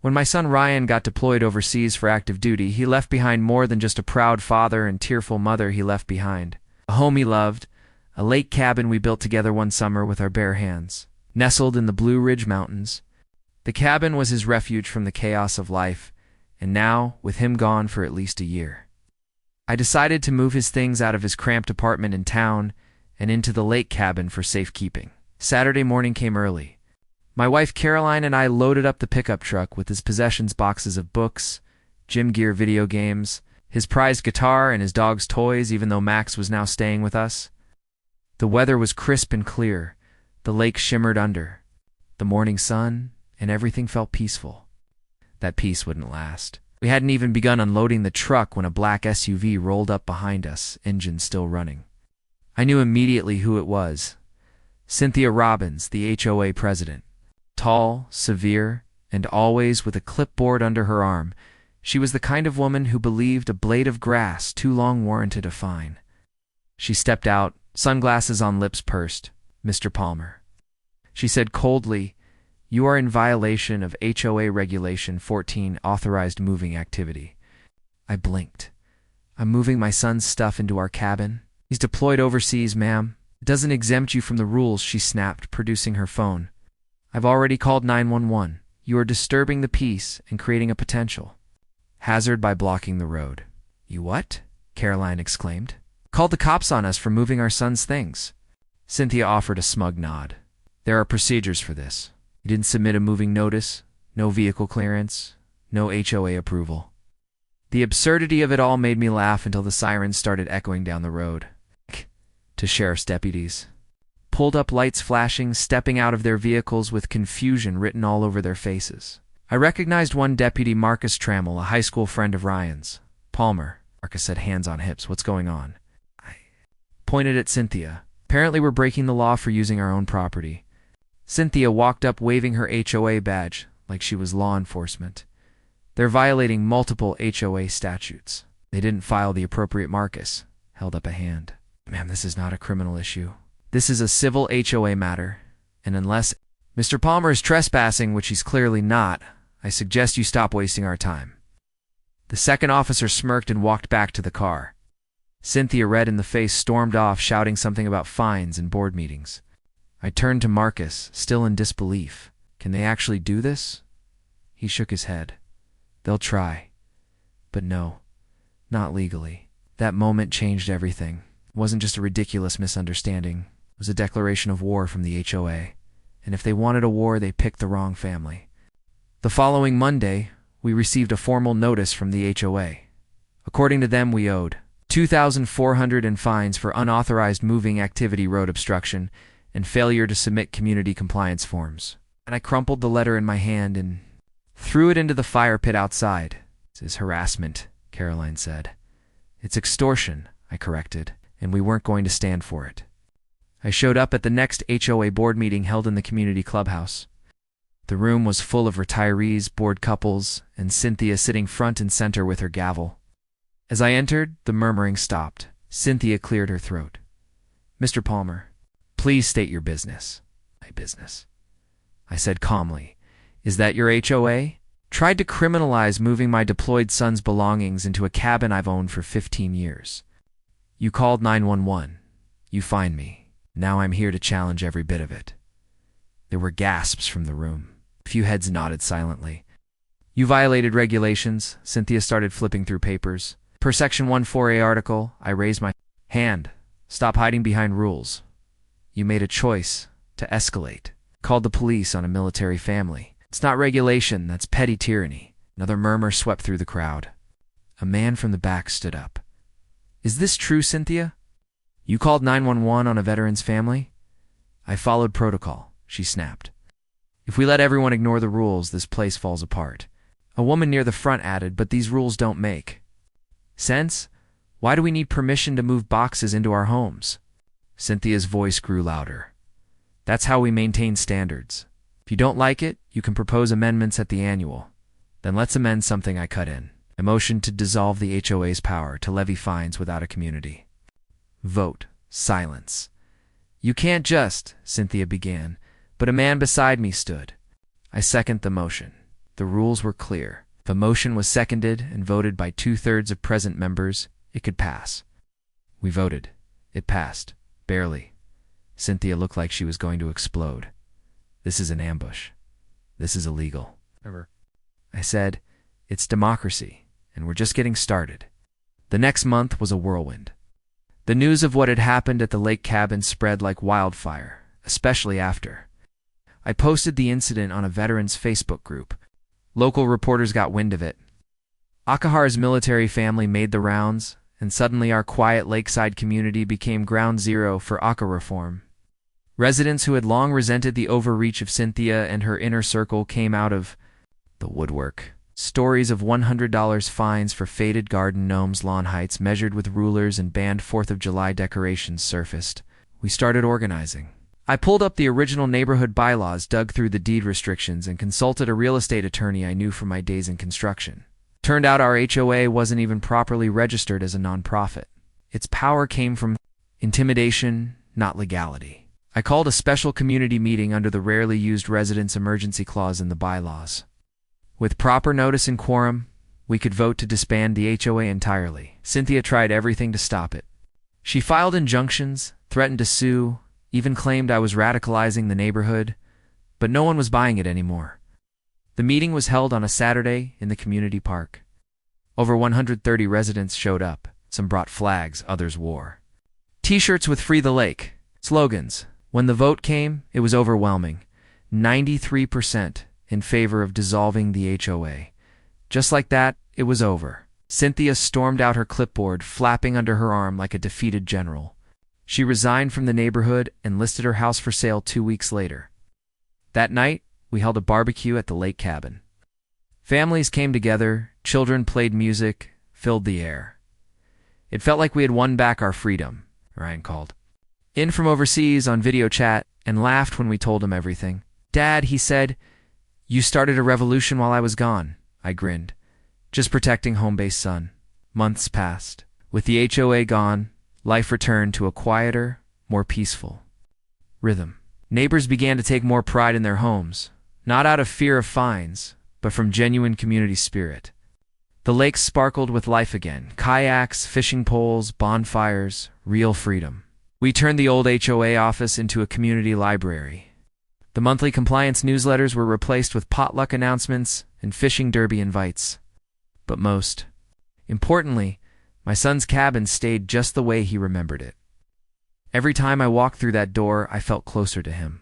When my son Ryan got deployed overseas for active duty, he left behind more than just a proud father and tearful mother. He left behind a home he loved, a lake cabin we built together one summer with our bare hands. Nestled in the Blue Ridge Mountains, the cabin was his refuge from the chaos of life, and now, with him gone for at least a year, I decided to move his things out of his cramped apartment in town and into the lake cabin for safekeeping. Saturday morning came early. My wife Caroline and I loaded up the pickup truck with his possessions, boxes of books, gym gear, video games, his prized guitar, and his dog's toys, even though Max was now staying with us. The weather was crisp and clear. The lake shimmered under the morning sun, and everything felt peaceful. That peace wouldn't last. We hadn't even begun unloading the truck when a black SUV rolled up behind us, engine still running. I knew immediately who it was. Cynthia Robbins, the HOA president. Tall, severe, and always with a clipboard under her arm, she was the kind of woman who believed a blade of grass too long warranted a fine. She stepped out, sunglasses on, lips pursed. "Mr. Palmer," she said coldly, "you are in violation of HOA Regulation 14, authorized moving activity." I blinked. "I'm moving my son's stuff into our cabin. He's deployed overseas, ma'am. It doesn't exempt you from the rules," she snapped, producing her phone. "I've already called 911. You are disturbing the peace and creating a potential hazard by blocking the road." "You what?" Caroline exclaimed. "Called the cops on us for moving our son's things." Cynthia offered a smug nod. "There are procedures for this. You didn't submit a moving notice, no vehicle clearance, no HOA approval." The absurdity of it all made me laugh until the sirens started echoing down the road. To sheriff's deputies. Pulled up, lights flashing, stepping out of their vehicles with confusion written all over their faces. I recognized one deputy, Marcus Trammell, a high school friend of Ryan's. "Palmer," Marcus said, hands on hips. "What's going on?" I pointed at Cynthia. "Apparently we're breaking the law for using our own property." Cynthia walked up waving her HOA badge like she was law enforcement. "They're violating multiple HOA statutes." "They didn't file the appropriate." Marcus held up a hand. "Ma'am, this is not a criminal issue. This is a civil HOA matter, and unless Mr. Palmer is trespassing, which he's clearly not, I suggest you stop wasting our time." The second officer smirked and walked back to the car. Cynthia, red in the face, stormed off, shouting something about fines and board meetings. I turned to Marcus, still in disbelief. "Can they actually do this?" He shook his head. "They'll try. But no, not legally." That moment changed everything. It wasn't just a ridiculous misunderstanding. It was a declaration of war from the HOA. And if they wanted a war, they picked the wrong family. The following Monday, we received a formal notice from the HOA. According to them, we owed $2,400 in fines for unauthorized moving activity, road obstruction, and failure to submit community compliance forms. And I crumpled the letter in my hand and threw it into the fire pit outside. "This is harassment," Caroline said. "It's extortion," I corrected, "and we weren't going to stand for it." I showed up at the next HOA board meeting held in the community clubhouse. The room was full of retirees, bored couples, and Cynthia sitting front and center with her gavel. As I entered, the murmuring stopped. Cynthia cleared her throat. "Mr. Palmer, please state your business." "My business," I said calmly. "Is that your HOA? Tried to criminalize moving my deployed son's belongings into a cabin I've owned for 15 years. You called 911. You fined me. Now I'm here to challenge every bit of it." There were gasps from the room. A few heads nodded silently. "You violated regulations." Cynthia started flipping through papers. "Per Section 14A article," I raised my hand. "Stop hiding behind rules. You made a choice to escalate. Called the police on a military family. It's not regulation, that's petty tyranny." Another murmur swept through the crowd. A man from the back stood up. "Is this true, Cynthia? You called 911 on a veteran's family?" "I followed protocol," she snapped. "If we let everyone ignore the rules, this place falls apart." A woman near the front added, "But these rules don't make sense. Why do we need permission to move boxes into our homes?" Cynthia's voice grew louder. "That's how we maintain standards. If you don't like it, you can propose amendments at the annual. Then let's amend something I cut in. I motioned to dissolve the HOA's power to levy fines without a community vote. Silence. "You can't just," Cynthia began, but a man beside me stood. "I second the motion." The rules were clear. If a motion was seconded and voted by 2/3 of present members, it could pass. We voted. It passed. Barely. Cynthia looked like she was going to explode. This is an ambush. This is illegal. I said, it's democracy, and we're just getting started. The next month was a whirlwind. The news of what had happened at the lake cabin spread like wildfire, especially after. I posted the incident on a veterans Facebook group. Local reporters got wind of it. Akahar's military family made the rounds, and suddenly our quiet lakeside community became ground zero for Aka reform. Residents who had long resented the overreach of Cynthia and her inner circle came out of the woodwork. Stories of $100 fines for faded garden gnomes' lawn heights measured with rulers and banned 4th of July decorations surfaced. We started organizing. I pulled up the original neighborhood bylaws, dug through the deed restrictions, and consulted a real estate attorney I knew from my days in construction. Turned out our HOA wasn't even properly registered as a nonprofit. Its power came from intimidation, not legality. I called a special community meeting under the rarely used residence emergency clause in the bylaws. With proper notice and quorum, we could vote to disband the HOA entirely. Cynthia tried everything to stop it. She filed injunctions, threatened to sue, even claimed I was radicalizing the neighborhood, but no one was buying it anymore. The meeting was held on a Saturday in the community park. Over 130 residents showed up. Some brought flags, others wore T-shirts with "Free the Lake" slogans. When the vote came, it was overwhelming. 93% in favor of dissolving the HOA. Just like that, it was over. Cynthia stormed out her clipboard, flapping under her arm like a defeated general. She resigned from the neighborhood and listed her house for sale 2 weeks later. That night, we held a barbecue at the lake cabin. Families came together, children played music, filled the air. It felt like we had won back our freedom, Ryan called in from overseas on video chat and laughed when we told him everything. "Dad," he said, "you started a revolution while I was gone." I grinned. "Just protecting home-based son." Months passed. With the HOA gone, life returned to a quieter, more peaceful rhythm. Neighbors began to take more pride in their homes, not out of fear of fines, but from genuine community spirit. The lakes sparkled with life again. Kayaks, fishing poles, bonfires, real freedom. We turned the old HOA office into a community library. The monthly compliance newsletters were replaced with potluck announcements and fishing derby invites. But most importantly, my son's cabin stayed just the way he remembered it. Every time I walked through that door, I felt closer to him.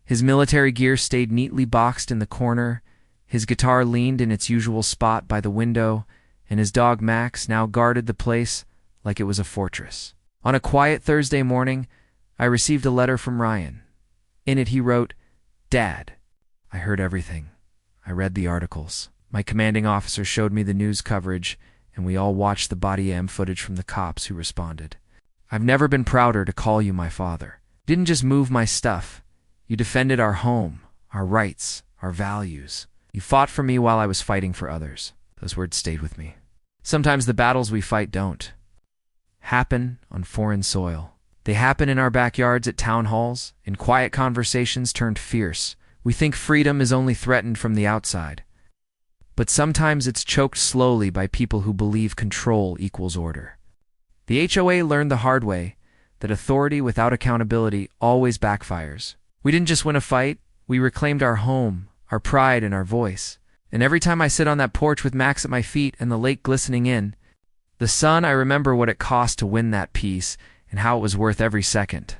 His military gear stayed neatly boxed in the corner, his guitar leaned in its usual spot by the window, and his dog Max now guarded the place like it was a fortress. On a quiet Thursday morning, I received a letter from Ryan. In it he wrote, "Dad." I heard everything. I read the articles. My commanding officer showed me the news coverage, and we all watched the body cam footage from the cops who responded. "I've never been prouder to call you my father. You didn't just move my stuff. You defended our home, our rights, our values. You fought for me while I was fighting for others." Those words stayed with me. Sometimes the battles we fight don't happen on foreign soil. They happen in our backyards, at town halls, in quiet conversations turned fierce. We think freedom is only threatened from the outside. But sometimes it's choked slowly by people who believe control equals order. The HOA learned the hard way that authority without accountability always backfires. We didn't just win a fight, we reclaimed our home, our pride, and our voice. And every time I sit on that porch with Max at my feet and the lake glistening in the sun, I remember what it cost to win that peace and how it was worth every second.